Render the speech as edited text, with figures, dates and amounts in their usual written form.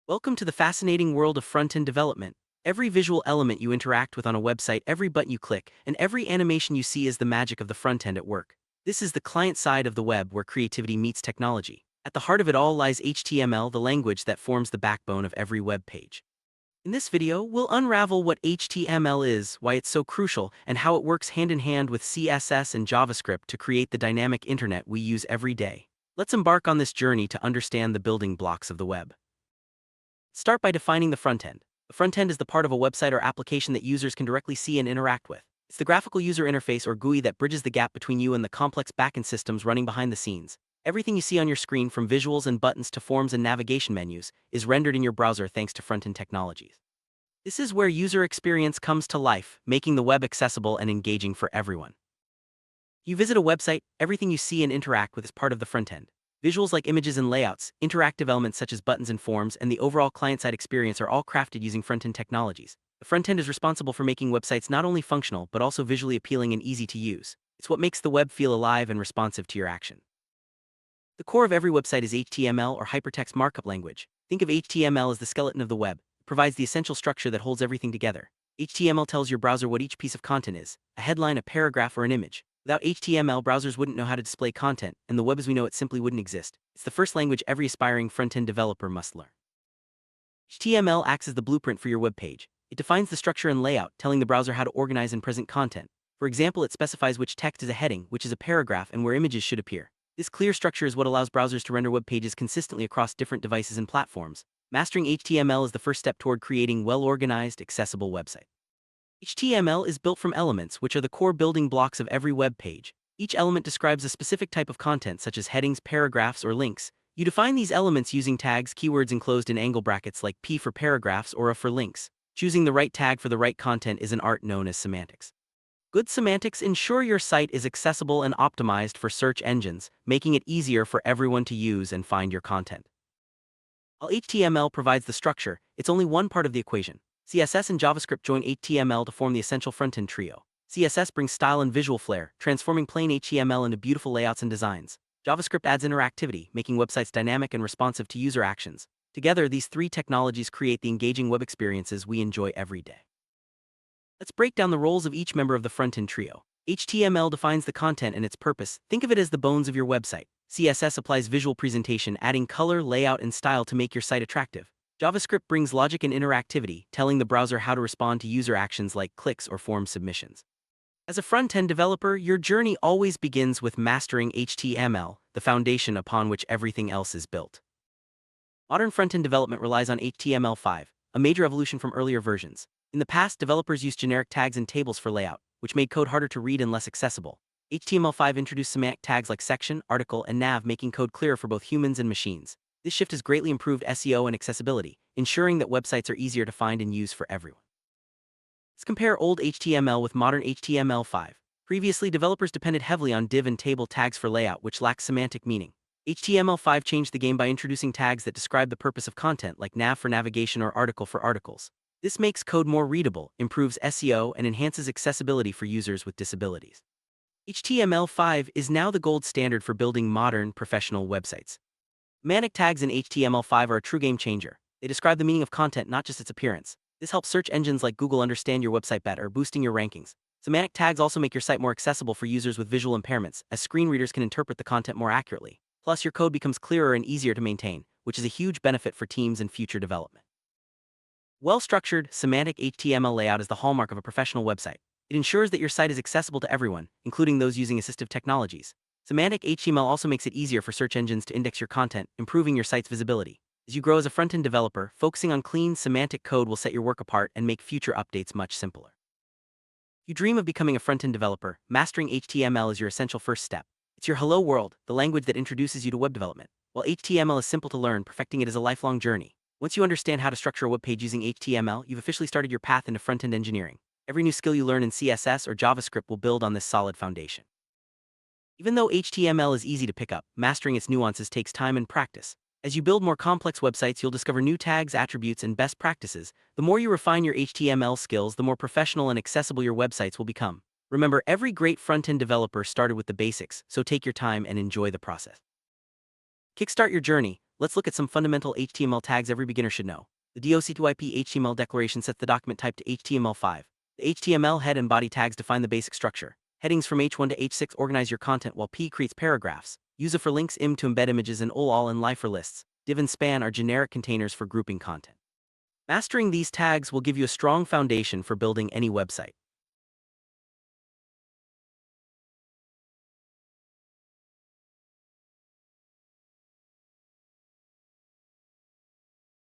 Welcome to the fascinating world of front-end development. Every visual element you interact with on a website, every button you click, and every animation you see is the magic of the front end at work. This is the client side of the web where creativity meets technology. At the heart of it all lies HTML, the language that forms the backbone of every web page. In this video, we'll unravel what HTML is, why it's so crucial, and how it works hand in hand with CSS and JavaScript to create the dynamic internet we use every day. Let's embark on this journey to understand the building blocks of the web. Start by defining the front end. The front end is the part of a website or application that users can directly see and interact with. It's the graphical user interface or GUI that bridges the gap between you and the complex backend systems running behind the scenes. Everything you see on your screen, from visuals and buttons to forms and navigation menus, is rendered in your browser thanks to front-end technologies. This is where user experience comes to life, making the web accessible and engaging for everyone. You visit a website, everything you see and interact with is part of the front end. Visuals like images and layouts, interactive elements such as buttons and forms, and the overall client-side experience are all crafted using front-end technologies. The front end is responsible for making websites not only functional but also visually appealing and easy to use. It's what makes the web feel alive and responsive to your action. The core of every website is HTML, or hypertext markup language. Think of HTML as the skeleton of the web. It provides the essential structure that holds everything together. HTML tells your browser what each piece of content is: a headline, a paragraph, or an image. Without HTML, browsers wouldn't know how to display content, and the web as we know it simply wouldn't exist. It's the first language every aspiring front-end developer must learn. HTML acts as the blueprint for your web page. It defines the structure and layout, telling the browser how to organize and present content. For example, it specifies which text is a heading, which is a paragraph, and where images should appear. This clear structure is what allows browsers to render web pages consistently across different devices and platforms. Mastering HTML is the first step toward creating well-organized, accessible websites. HTML is built from elements, which are the core building blocks of every web page. Each element describes a specific type of content, such as headings, paragraphs, or links. You define these elements using tags, keywords enclosed in angle brackets like P for paragraphs or A for links. Choosing the right tag for the right content is an art known as semantics. Good semantics ensure your site is accessible and optimized for search engines, making it easier for everyone to use and find your content. While HTML provides the structure, it's only one part of the equation. CSS and JavaScript join HTML to form the essential front-end trio. CSS brings style and visual flair, transforming plain HTML into beautiful layouts and designs. JavaScript adds interactivity, making websites dynamic and responsive to user actions. Together, these three technologies create the engaging web experiences we enjoy every day. Let's break down the roles of each member of the front-end trio. HTML defines the content and its purpose. Think of it as the bones of your website. CSS applies visual presentation, adding color, layout, and style to make your site attractive. JavaScript brings logic and interactivity, telling the browser how to respond to user actions like clicks or form submissions. As a front-end developer, your journey always begins with mastering HTML, the foundation upon which everything else is built. Modern front-end development relies on HTML5, a major evolution from earlier versions. In the past, developers used generic tags and tables for layout, which made code harder to read and less accessible. HTML5 introduced semantic tags like section, article, and nav, making code clearer for both humans and machines. This shift has greatly improved SEO and accessibility, ensuring that websites are easier to find and use for everyone. Let's compare old HTML with modern HTML5. Previously, developers depended heavily on div and table tags for layout, which lacked semantic meaning. HTML5 changed the game by introducing tags that describe the purpose of content, like nav for navigation or article for articles. This makes code more readable, improves SEO, and enhances accessibility for users with disabilities. HTML5 is now the gold standard for building modern, professional websites. Semantic tags in HTML5 are a true game changer. They describe the meaning of content, not just its appearance. This helps search engines like Google understand your website better, boosting your rankings. Semantic tags also make your site more accessible for users with visual impairments, as screen readers can interpret the content more accurately. Plus, your code becomes clearer and easier to maintain, which is a huge benefit for teams and future development. Well-structured, semantic HTML layout is the hallmark of a professional website. It ensures that your site is accessible to everyone, including those using assistive technologies. Semantic HTML also makes it easier for search engines to index your content, improving your site's visibility. As you grow as a front-end developer, focusing on clean, semantic code will set your work apart and make future updates much simpler. You dream of becoming a front-end developer, mastering HTML is your essential first step. It's your hello world, the language that introduces you to web development. While HTML is simple to learn, perfecting it is a lifelong journey. Once you understand how to structure a web page using HTML, you've officially started your path into front-end engineering. Every new skill you learn in CSS or JavaScript will build on this solid foundation. Even though HTML is easy to pick up, mastering its nuances takes time and practice. As you build more complex websites, you'll discover new tags, attributes, and best practices. The more you refine your HTML skills, the more professional and accessible your websites will become. Remember, every great front-end developer started with the basics, so take your time and enjoy the process. Kickstart your journey. let's look at some fundamental HTML tags every beginner should know. The doc2ip HTML declaration sets the document type to HTML5. The HTML head and body tags define the basic structure. Headings from H1 to H6 organize your content, while P creates paragraphs. Use it for links, im to embed images, and ol all and live for lists. Div and span are generic containers for grouping content. Mastering these tags will give you a strong foundation for building any website.